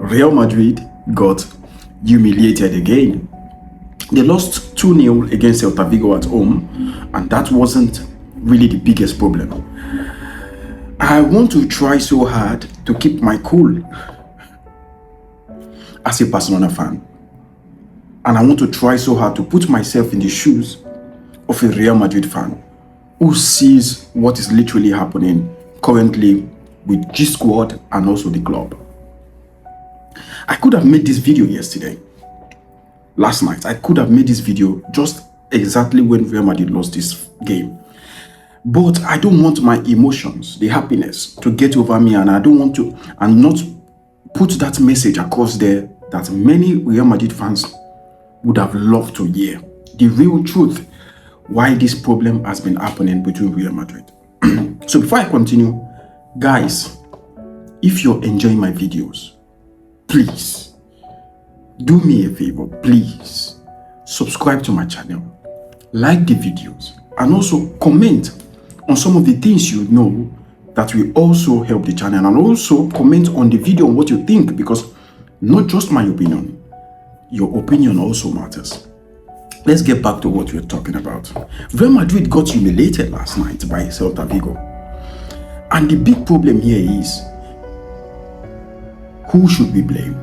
Real Madrid got humiliated again. They lost 2-0 against Celta Vigo at home, and that wasn't really the biggest problem. I want to try so hard to keep my cool as a Barcelona fan, and I want to try so hard to put myself in the shoes of a Real Madrid fan who sees what is literally happening currently with G Squad and also the club. I could have made this video last night. I could have made this video just exactly when Real Madrid lost this game. But I don't want my emotions, the happiness, to get over me, and I don't want to, and not put that message across there that many Real Madrid fans would have loved to hear. The real truth, why this problem has been happening between Real Madrid. So before I continue, guys, if you're enjoying my videos, please do me a favor. Please subscribe to my channel, like the videos, and also comment on some of the things you know that will also help the channel, and also comment on the video on what you think, because not just my opinion, your opinion also matters. Let's get back to what we're talking about. Real Madrid got humiliated last night by Celta Vigo, and the big problem here is, who should we blame?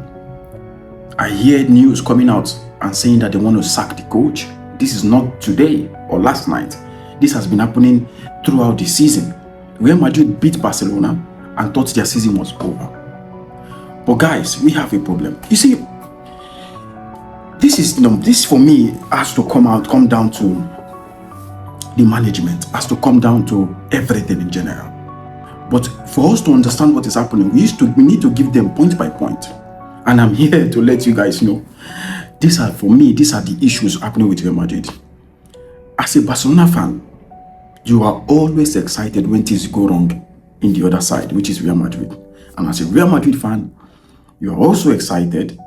I hear news coming out and saying that they want to sack the coach. This is not today or last night. This has been happening throughout the season. Real Madrid beat Barcelona and thought their season was over. But guys, we have a problem. You see, this for me has to come down to the management, has to come down to everything in general. But for us to understand what is happening, we need to give them point by point. And I'm here to let you guys know, these are the issues happening with Real Madrid. As a Barcelona fan, you are always excited when things go wrong in the other side, which is Real Madrid. And as a Real Madrid fan, you are also excited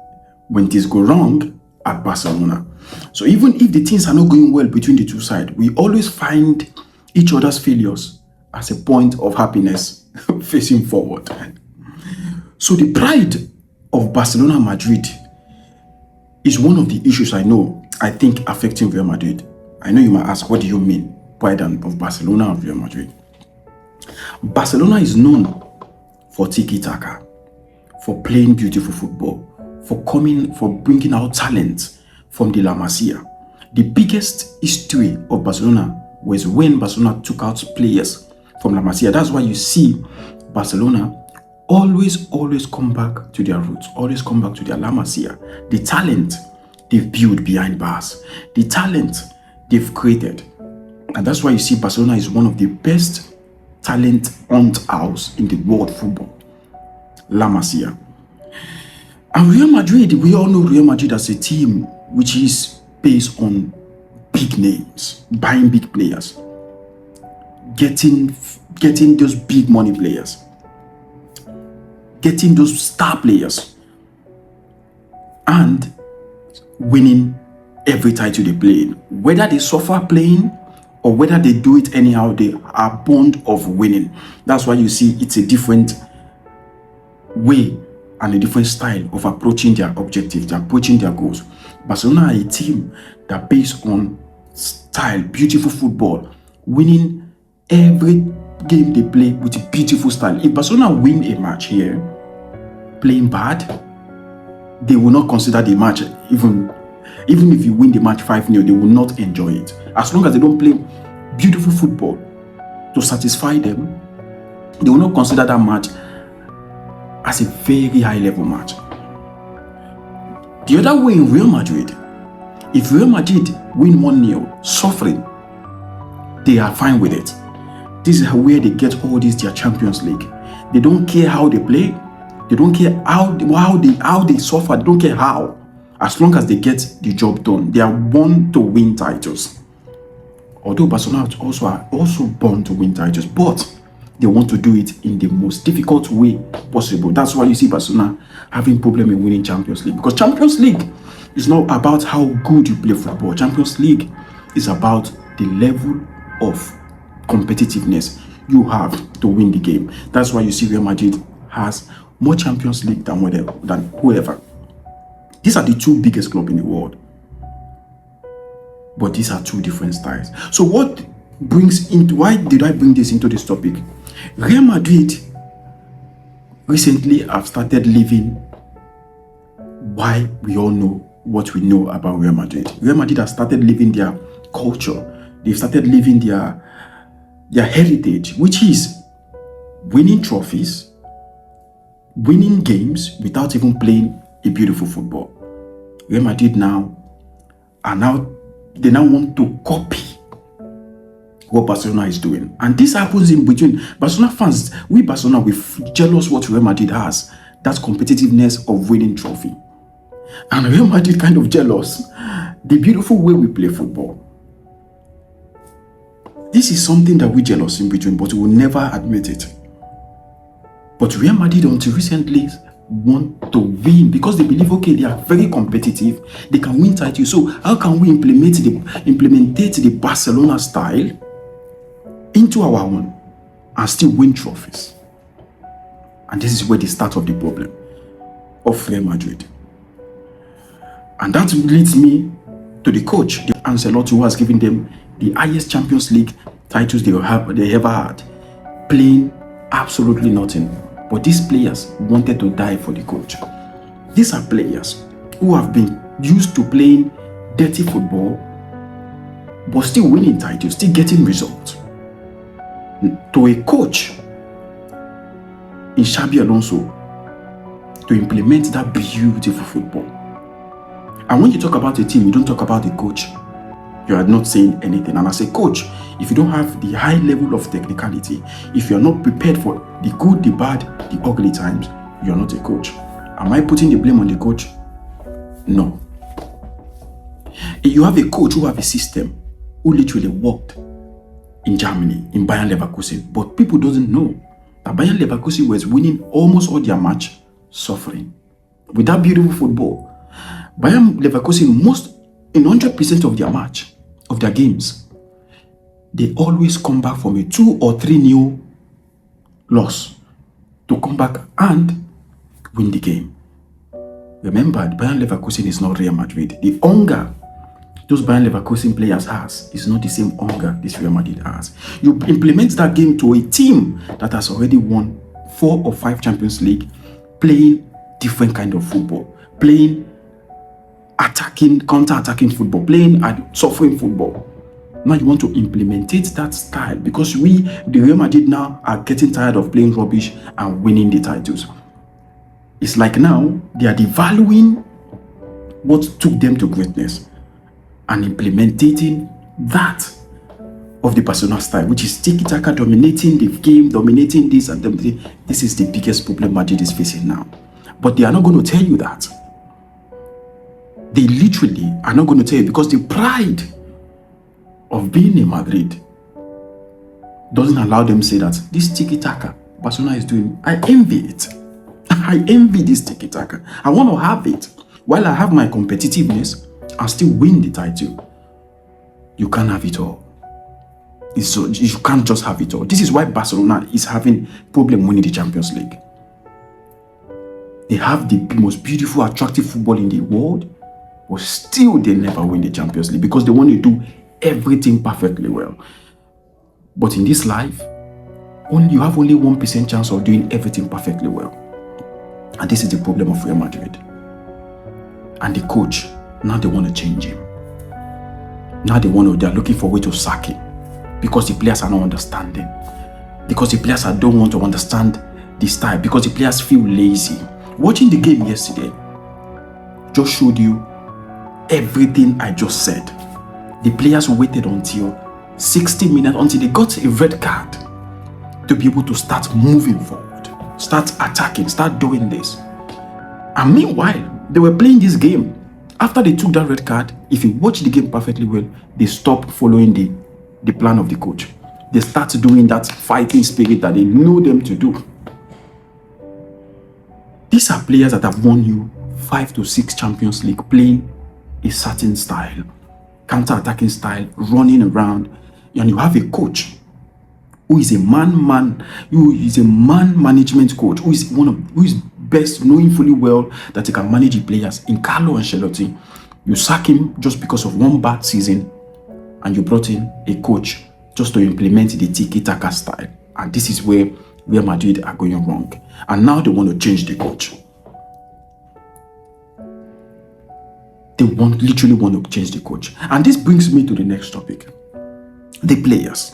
when things go wrong at Barcelona. So even if the things are not going well between the two sides, we always find each other's failures as a point of happiness facing forward. So the pride of Barcelona and Madrid is one of the issues I think affecting Real Madrid. I know you might ask, what do you mean, pride of Barcelona and Real Madrid? Barcelona is known for tiki-taka, for playing beautiful football, for bringing out talent from the La Masia. The biggest history of Barcelona was when Barcelona took out players from La Masia. That's why you see Barcelona always come back to their roots, always come back to their La Masia. The talent they've built behind bars, the talent they've created. And that's why you see Barcelona is one of the best talent hunt house in the world football, La Masia. And Real Madrid, we all know Real Madrid as a team which is based on big names, buying big players, getting those big money players, getting those star players, and winning every title they play in. Whether they suffer playing or whether they do it anyhow, they are bound of winning. That's why you see it's a different way and a different style of approaching their objectives, they're approaching their goals. Barcelona are a team that based on style, beautiful football, winning every game they play with a beautiful style. If Barcelona win a match here, playing bad, they will not consider the match, even if you win the match 5-0, they will not enjoy it. As long as they don't play beautiful football to satisfy them, they will not consider that match as a very high level match. The other way in Real Madrid, if Real Madrid win 1-0, suffering, they are fine with it. This is where they get all this, their Champions League. They don't care how they play. They don't care how they suffer. They don't care how. As long as they get the job done, they are born to win titles. Although Barcelona are also born to win titles, but they want to do it in the most difficult way possible. That's why you see Barcelona having problem in winning Champions League. Because Champions League is not about how good you play football. Champions League is about the level of competitiveness you have to win the game. That's why you see Real Madrid has more Champions League than whoever. These are the two biggest clubs in the world. But these are two different styles. So why did I bring this into this topic? Real Madrid recently have started living why we all know what we know about Real Madrid. Real Madrid have started living their culture. They've started living their heritage, which is winning trophies, winning games without even playing a beautiful football. Real Madrid they now want to copy what Barcelona is doing. And this happens in between. Barcelona fans, we Barcelona, we're jealous what Real Madrid has. That competitiveness of winning trophy. And Real Madrid kind of jealous the beautiful way we play football. This is something that we're jealous in between, but we will never admit it. But Real Madrid until recently want to win because they believe, okay, they are very competitive, they can win titles. So how can we implement the Barcelona style into our own and still win trophies? And this is where the start of the problem of Real Madrid. And that leads me to the coach, the Ancelotti, who has given them the highest Champions League titles they ever had, playing absolutely nothing. But these players wanted to die for the coach. These are players who have been used to playing dirty football, but still winning titles, still getting results. To a coach in Xabi Alonso to implement that beautiful football. And when you talk about a team, you don't talk about the coach. You are not saying anything. And as a coach, if you don't have the high level of technicality, if you are not prepared for the good, the bad, the ugly times, you are not a coach. Am I putting the blame on the coach? No. If you have a coach who have a system, who literally worked in Germany, in Bayern Leverkusen, but people doesn't know that Bayern Leverkusen was winning almost all their match, suffering. With that beautiful football, Bayern Leverkusen, in 100% of their match, of their games, they always come back from a 2 or 3-0 loss to come back and win the game. Remember, Bayern Leverkusen is not Real Madrid. The hunger those Bayern Leverkusen players has is not the same hunger this Real Madrid has. You implement that game to a team that has already won 4 or 5 Champions League, playing different kind of football, playing attacking, counter-attacking football, playing suffering football. Now you want to implement that style because the Real Madrid now are getting tired of playing rubbish and winning the titles. It's like now they are devaluing what took them to greatness and implementing that of the Barcelona style, which is tiki-taka, dominating the game, dominating this and everything. This is the biggest problem Madrid is facing now. But they are not going to tell you that. They literally are not going to tell you because the pride of being in Madrid doesn't allow them to say that this tiki-taka Barcelona is doing, I envy it. I envy this tiki-taka. I want to have it. While I have my competitiveness, I still win the title. You can't have it all. You can't just have it all. This is why Barcelona is having problem winning the Champions League. They have the most beautiful, attractive football in the world, but still they never win the Champions League because they want to do everything perfectly well. But in this life, you have only 1% chance of doing everything perfectly well. And this is the problem of Real Madrid. And the coach, now they want to change him. Now they're looking for a way to sack him because the players are not understanding. Because the players don't want to understand the style. Because the players feel lazy. Watching the game yesterday just showed you everything I just said. The players waited until 60 minutes until they got a red card to be able to start moving forward, start attacking, start doing this. And meanwhile, they were playing this game. After they took that red card, if you watch the game perfectly well, they stopped following the plan of the coach. They start doing that fighting spirit that they know them to do. These are players that have won you 5 to 6 Champions League playing a certain style, counter-attacking style, running around, and you have a coach who is a man management coach, who is best, knowing fully well that he can manage the players in Carlo Ancelotti. You sack him just because of one bad season, and you brought in a coach just to implement the tiki-taka style. And this is where Real Madrid are going wrong. And now they want to change the coach. They literally want to change the coach. And this brings me to the next topic. The players.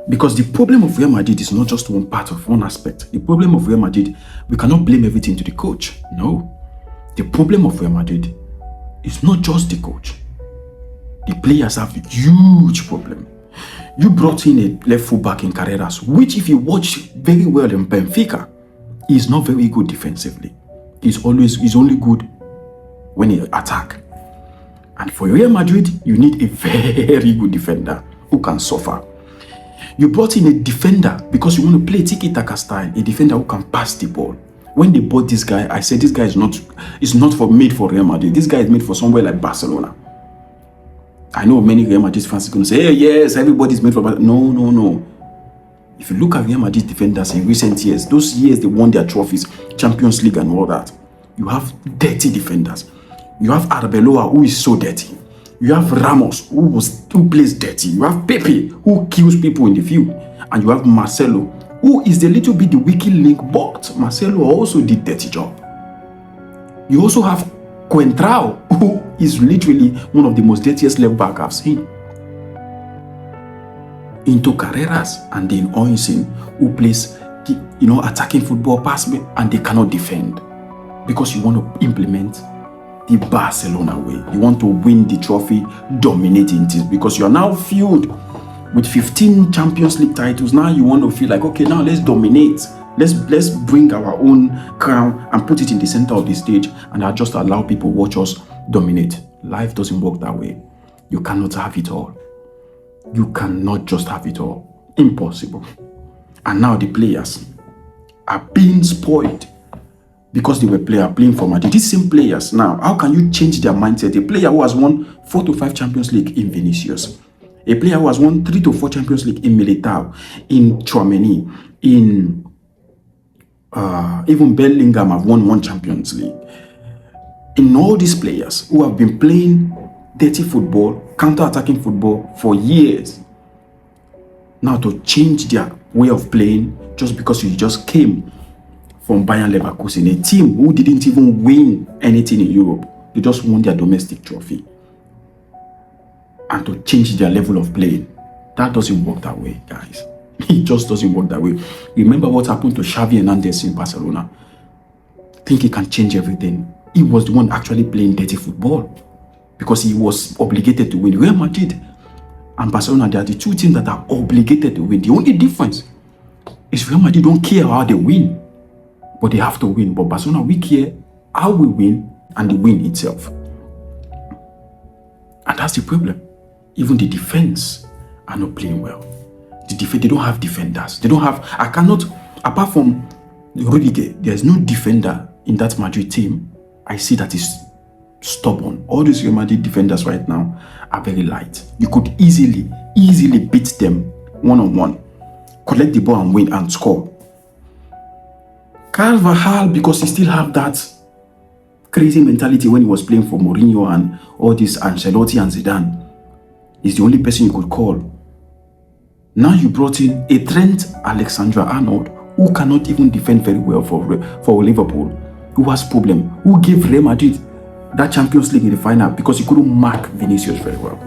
Because the problem of Real Madrid is not just one part of one aspect. The problem of Real Madrid, we cannot blame everything to the coach. No. The problem of Real Madrid is not just the coach. The players have a huge problem. You brought in a left fullback in Carreras, which if you watch very well in Benfica, he is not very good defensively. He's only good when he attack. And for Real Madrid, you need a very good defender who can suffer. You brought in a defender because you want to play tiki-taka style, a defender who can pass the ball. When they bought this guy, I said this guy is not made for Real Madrid. This guy is made for somewhere like Barcelona. I know many Real Madrid fans are going to say, hey, yes, everybody's made for Barcelona. No. If you look at Real Madrid defenders in recent years, those years they won their trophies, Champions League and all that, you have dirty defenders. You have Arbeloa, who is so dirty. You have Ramos, who plays dirty. You have Pepe, who kills people in the field. And you have Marcelo, who is a little bit the weak link, but Marcelo also did dirty job. You also have Coentrao, who is literally one of the most dirtiest left back I've seen. Into Carreras and then Oinsin, who plays attacking football, pass me, and they cannot defend. Because you want to implement the Barcelona way. You want to win the trophy, dominating things, because you are now filled with 15 Champions League titles. Now you want to feel like, okay, now let's dominate. Let's bring our own crown and put it in the center of the stage, and I'll just allow people watch us dominate. Life doesn't work that way. You cannot have it all. You cannot just have it all. Impossible. And now the players are being spoiled because they were playing for Madrid. These same players now, how can you change their mindset? A player who has won 4 to 5 Champions League in Vinicius, a player who has won 3 to 4 Champions League in Militao, in Tchouaméni, in even Bellingham have won 1 Champions League. In all these players who have been playing dirty football, counter-attacking football for years, now to change their way of playing just because you just came from Bayern Leverkusen, a team who didn't even win anything in Europe. They just won their domestic trophy. And to change their level of playing, that doesn't work that way, guys. It just doesn't work that way. Remember what happened to Xavi Hernandez in Barcelona. Think he can change everything. He was the one actually playing dirty football because he was obligated to win. Real Madrid and Barcelona, they are the two teams that are obligated to win. The only difference is Real Madrid don't care how they win, but they have to win. But Barcelona, we care how we win and the win itself. And that's the problem. Even the defense are not playing well. They don't have defenders. They don't have, apart from Rudiger, there's no defender in that Madrid team I see that is stubborn. All these Real Madrid defenders right now are very light. You could easily beat them one-on-one, collect the ball and win and score. Carvajal, because he still have that crazy mentality when he was playing for Mourinho and all this Ancelotti and Zidane, is the only person you could call. Now you brought in a Trent Alexander-Arnold who cannot even defend very well for Liverpool, who has problem, who gave Real Madrid that Champions League in the final because he couldn't mark Vinicius very well.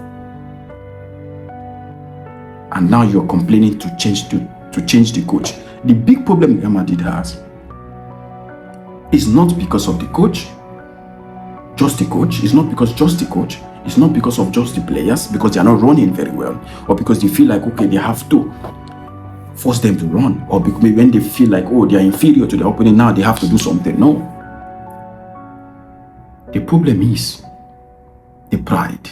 And now you're complaining to change the coach. The big problem Real Madrid has is not because of the coach, just the coach. It's not because just the coach. It's not because of just the players, because they are not running very well, or because they feel like, okay, they have to force them to run, or when they feel like, oh, they are inferior to the opponent, now they have to do something. No. The problem is the pride,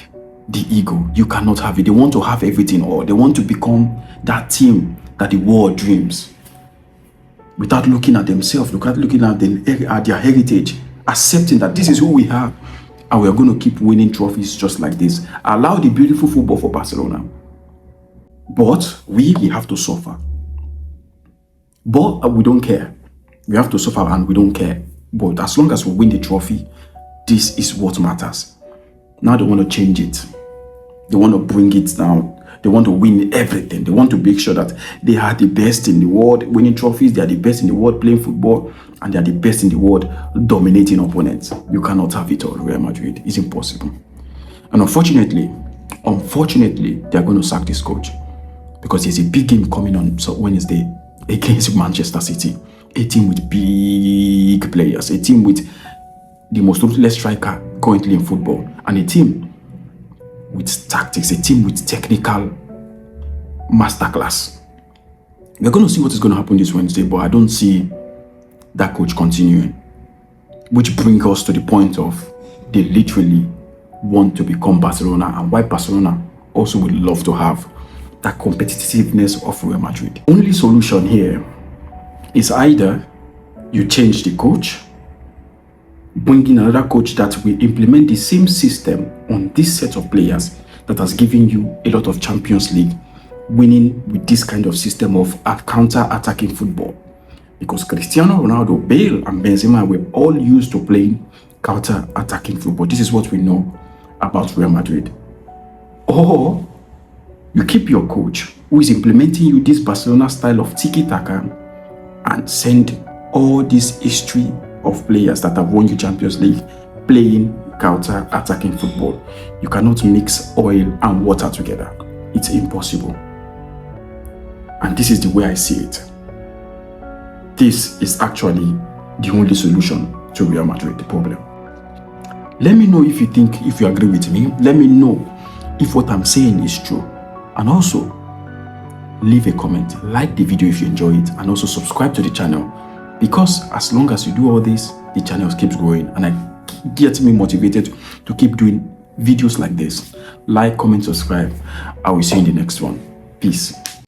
the ego. You cannot have it. They want to have everything, or they want to become that team that the world dreams without looking at themselves, without looking at their heritage, accepting that this is who we are. And we are going to keep winning trophies just like this. Allow the beautiful football for Barcelona. But we have to suffer. But we don't care. We have to suffer and we don't care. But as long as we win the trophy, this is what matters. Now they want to change it. They want to bring it down. They want to win everything. They want to make sure that they are the best in the world winning trophies. They are the best in the world playing football. And they are the best in the world dominating opponents. You cannot have it all, Real Madrid. It's impossible. And unfortunately, they are going to sack this coach. Because there's a big game coming on Wednesday against Manchester City. A team with big players. A team with the most ruthless striker currently in football. And a team with tactics, a team with technical masterclass. We're going to see what is going to happen this Wednesday, but I don't see that coach continuing. Which brings us to the point of they literally want to become Barcelona, and why Barcelona also would love to have that competitiveness of Real Madrid. Only solution here is either you change the coach, bring in another coach that will implement the same system on this set of players that has given you a lot of Champions League winning with this kind of system of counter-attacking football. Because Cristiano Ronaldo, Bale and Benzema were all used to playing counter-attacking football. This is what we know about Real Madrid. Or you keep your coach who is implementing you this Barcelona style of tiki-taka and send all this history of players that have won you Champions League playing counter-attacking football. You cannot mix oil and water together. It's impossible. And this is the way I see it. This is actually the only solution to Real Madrid, the problem. Let me know if you agree with me. Let me know if what I'm saying is true. And also, leave a comment, like the video if you enjoy it, and also subscribe to the channel. Because as long as you do all this, the channel keeps growing and it gets me motivated to keep doing videos like this. Like, comment, subscribe. I will see you in the next one. Peace.